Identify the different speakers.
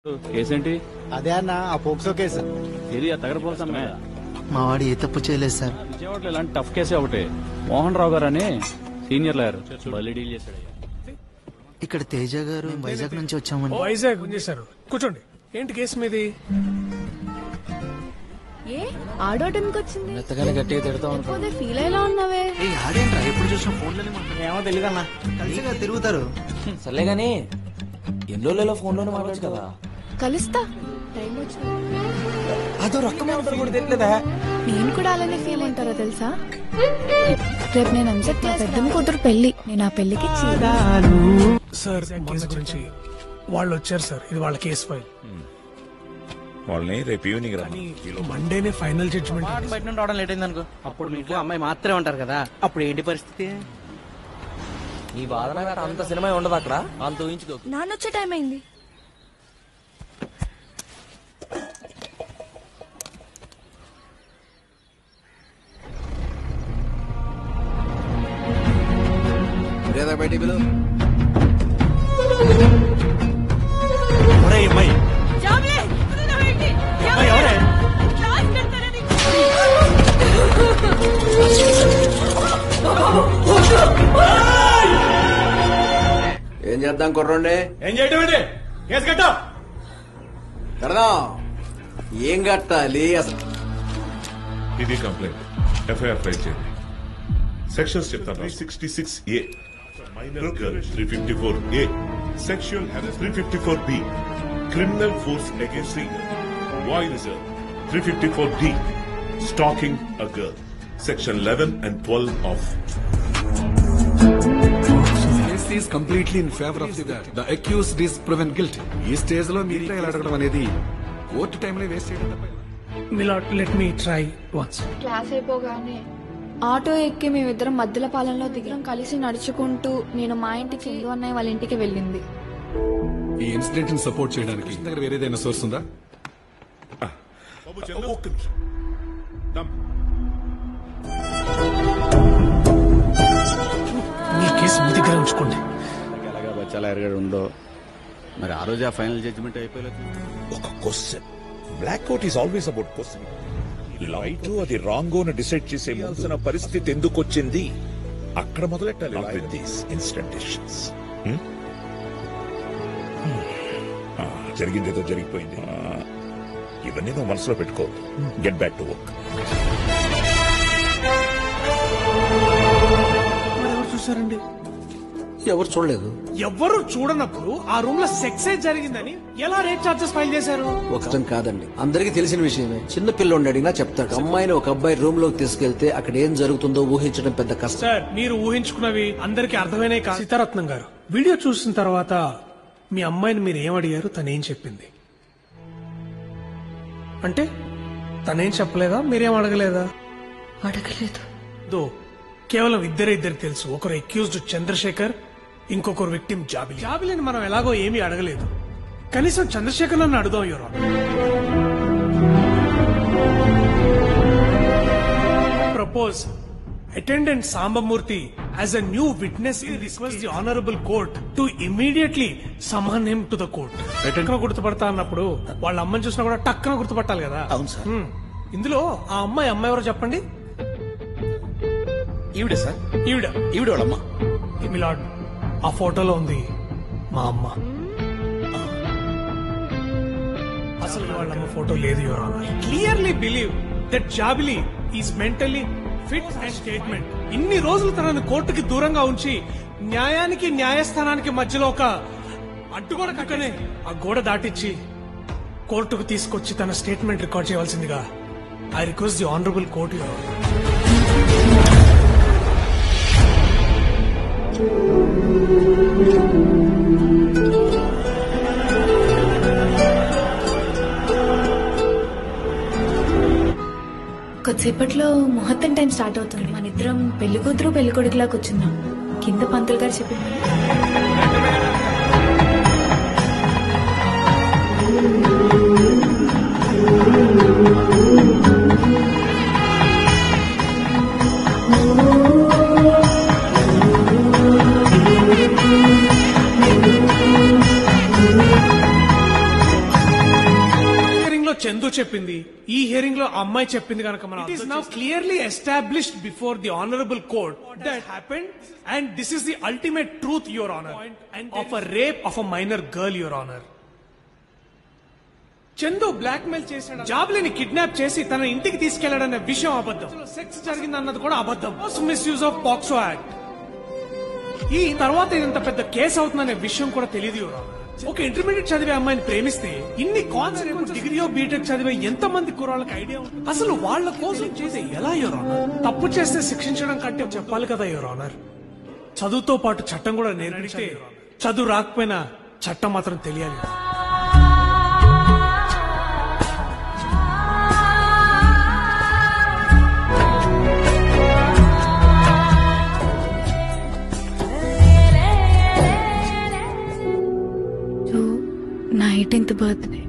Speaker 1: కేసేంటి?
Speaker 2: అదే అన్న ఆ పోక్సో కేసు.
Speaker 1: ఏరియా తగరపోతామే.
Speaker 3: మా వాడు ఏ తప్పు చేయలేదు సార్.
Speaker 1: విజయవాడలో ఇలాంటి టఫ్ కేసే ఒకటి. మోహన్ రావు గారు అని సీనియర్ లాయర్ బలి డీల్ చేశాడు.
Speaker 3: ఇక్కడ తేజ గారు వైజాగ్ నుంచి వచ్చామండి.
Speaker 4: వైజాగ్ చేశారు. కూర్చోండి. ఏంటి కేసు మీది?
Speaker 5: ఏ ఆడోటంకి వచ్చింది?
Speaker 2: మెత్తగానే గట్టిగా తిడతా
Speaker 5: లేకపోతే ఫీల్ అయ్యేలా ఉన్నావే.
Speaker 3: ఆడేంట్రా ఎప్పుడు చూసిన ఫోన్లోనే
Speaker 2: ఏమో తెలియదన్నా.
Speaker 3: కలిసిగా తిరుగుతారు.
Speaker 6: సర్లే గానీ ఎన్ని రోజులలో ఫోన్లోనే మాట్లాడచ్చు కదా.
Speaker 5: కలుస్తా, టైం వచ్చింది.
Speaker 6: అదో రక్తం కూడా తెలియదా?
Speaker 5: నేను కూడా అలానే ఫీల్ ఉంటారో తెలుసా? రేపు నేను అంజత్ నా పెద్దమ్మ కూతురు పెళ్లి. నేను ఆ పెళ్లికి
Speaker 4: సార్ కేసు గురించి వాళ్ళు వచ్చారు సార్. ఇది వాళ్ళ కేసు ఫైల్.
Speaker 7: వాళ్ళని రేపు ఈవినింగ్
Speaker 4: మండేనే ఫైనల్ జడ్జిమెంట్.
Speaker 6: బయట నుండి రావడం లేట్ అయింది అనుకో.
Speaker 2: అప్పుడు మీ ఇంట్లో అమ్మాయి మాత్రమే ఉంటారు కదా, అప్పుడు ఏంటి పరిస్థితి?
Speaker 6: ఈ వాదన గారు అంత సినిమా ఉండదు అక్కడ. అంత ఊహించుకో.
Speaker 5: నాన్నొచ్చే టైం అయింది.
Speaker 2: బయటికి పిలు.
Speaker 8: ఏం చేద్దాం కుర్రండి?
Speaker 4: ఏం చేయటం ఏంటి? కేసు కట్టా
Speaker 8: కడదాం. ఏం కట్టాలి అసలు?
Speaker 7: ఇది కంప్లైంట్. ఎఫ్ఐఆర్ ఫైల్ చేయండి. సెక్షన్స్ చెప్తాను. 366A minor girl, 354A sexual harassment, 354B criminal force against boy reserve, 354D stalking a girl. Section 11 and 12 of
Speaker 9: is completely in favor of the accused is proven guilty. ఈ stage లో మీరు ఇలా అడగడం అనేది court టైంలో waste చేయడం తప్ప.
Speaker 4: మిలాట్ let me try once.
Speaker 5: Class అయిపోగానే ఆటో ఎక్కి మేమిద్దరం మధ్యల పాలెంలో దిగడం, కలిసి నడుచుకుంటూ నేను మా ఇంటి చందు అన్నయ్య వాళ్ళ ఇంటికి వెళ్ళింది.
Speaker 9: ఈ ఇన్సిడెంట్ ని సపోర్ట్ చేయడానికి దగ్గర వేరేదైనా సోర్స్ ఉందా?
Speaker 7: ఒక్క నిమిషం.
Speaker 4: మీ కేసు మీ దగ్గర ఉంచుకోండి.
Speaker 1: ఎలాగా బచ్చాల ఎరగడు ఉండో మరి. ఆ రోజు ఆ ఫైనల్ జడ్జిమెంట్ అయిపోయలేదు.
Speaker 7: ఒక question. Black out is always about question. Right అది రాంగ్ అని డిసైడ్ చేసే ముందున పరిస్థితి ఎందుకు వచ్చింది అక్కడ మొదలెట్టాలి. With these instant decisions. జరిగిందేదో జరిగిపోయింది. ఇవన్నీ నువ్వు మనసులో పెట్టుకోవద్దు. Get back to work.
Speaker 4: ఎవరు చూసారండి?
Speaker 8: ఎవరు చూడలేదు.
Speaker 4: ఎవరు చూడనప్పుడు ఆ రూమ్ లో సెక్స్ జరిగిందని ఎలా రేప్ చార్జెస్ ఫైల్ చేశారు?
Speaker 8: ఒకటం కాదండి, అందరికీ తెలిసిన విషయమే. చిన్న పిల్లోడిని అడిగినా చెప్తాడు. అమ్మాయిని ఒక అబ్బాయి రూమ్ లోకి తీసుకెళ్తే అక్కడ ఏం జరుగుతుందో ఊహించడం పెద్ద కష్టం.
Speaker 4: సార్ మీరు ఊహించుకున్నవి అందరికి అర్థమైనే కాదు. సీతారత్నం గారు, వీడియో చూసిన తర్వాత మీ అమ్మాయిని మీరు ఏం అడిగారు, తనేం చెప్పింది? అంటే తనేం చెప్పలేదా, మీరేం అడగలేదా?
Speaker 5: అడగలేదు.
Speaker 4: దో కేవలం ఇద్దరికి తెలుసు. ఒకరు అక్యూజ్డ్ చంద్రశేఖర్, ఇంకొకరు విక్టిమ్ జాబిలి. జాబిలిని మనం ఎలాగో ఏమీ అడగలేదు. కనీసం చంద్రశేఖర్ నన్ను అడుగుదాం. Your propose attendant Sambamurthy as a new witness. He requests the honorable court to immediately summon him to the court. టక్కన గుర్తుపడతా అన్నప్పుడు వాళ్ళ అమ్మని చూసినా కూడా టక్కన గుర్తుపట్టాలి కదా.
Speaker 3: అవును సార్.
Speaker 4: ఇందులో ఆ అమ్మాయి ఎవరో చెప్పండి.
Speaker 3: ఈవిడ సార్.
Speaker 4: ఈవిడ
Speaker 3: వాళ్ళమ్మ.
Speaker 4: మిలాడ్ ఆ ఫోటోలో ఉంది మా అమ్మ. అసలు వాళ్ళమ్మ ఫోటో లేదు. Your honour, clearly believe that Jabili is mentally fit and statement. ఇన్ని రోజులు తనను కోర్టుకి దూరంగా ఉంచి న్యాయానికి న్యాయస్థానానికి మధ్యలో ఒక అడ్డుగోడ కక్కనే ఆ గోడ దాటిచ్చి కోర్టుకు తీసుకొచ్చి తన స్టేట్మెంట్ రికార్డ్ చేయవలసిందిగా I request the honourable court.
Speaker 5: కొద్దిసేపట్లో ముహూర్తం టైం స్టార్ట్ అవుతుంది. మన ఇద్దరం పెళ్లి కూతురు పెళ్లి కొడుకులా కూర్చుందాం. కింద పంతులు గారు చెప్పింది.
Speaker 4: చందు చెప్పింది, ఈ హియరింగ్ లో అమ్మాయి చెప్పింది కనుక మనం it is now clearly established before the honourable court that happened and this is the ultimate truth your honour of a rape of a minor girl your honour. Chandu blackmail చేశాడు, జాబ్లీని kidnap చేసి తన ఇంటికి తీసుకెళ్లాడన్న విషయం అబద్ధం, sex జరిగిందన్నది కూడా అబద్ధం, misuse of POCSO act. ఈ తర్వాత ఇదంత పెద్ద కేసు అవుతుందనే విషయం కూడా తెలియదు యువర్ ఆనర్. ఒక ఇంటర్మీడియట్ చదివే అమ్మాయిని ప్రేమిస్తే ఇన్ని కాన్సెప్ట్ డిగ్రీయో బీటెక్ చదివే ఎంత మంది కుర్రాళ్ళకి ఐడియా ఉంటుంది? అసలు వాళ్ళ కోసం చేసే ఎలా యువర్ ఆనర్? తప్పు చేస్తే శిక్షించడం కంటే చెప్పాలి కదా యువర్ ఆనర్. చదువుతో పాటు చట్టం కూడా నేర్పితే చదువు రాకపోయినా చట్టం మాత్రం తెలియాలి.
Speaker 5: నా 18th బర్త్డే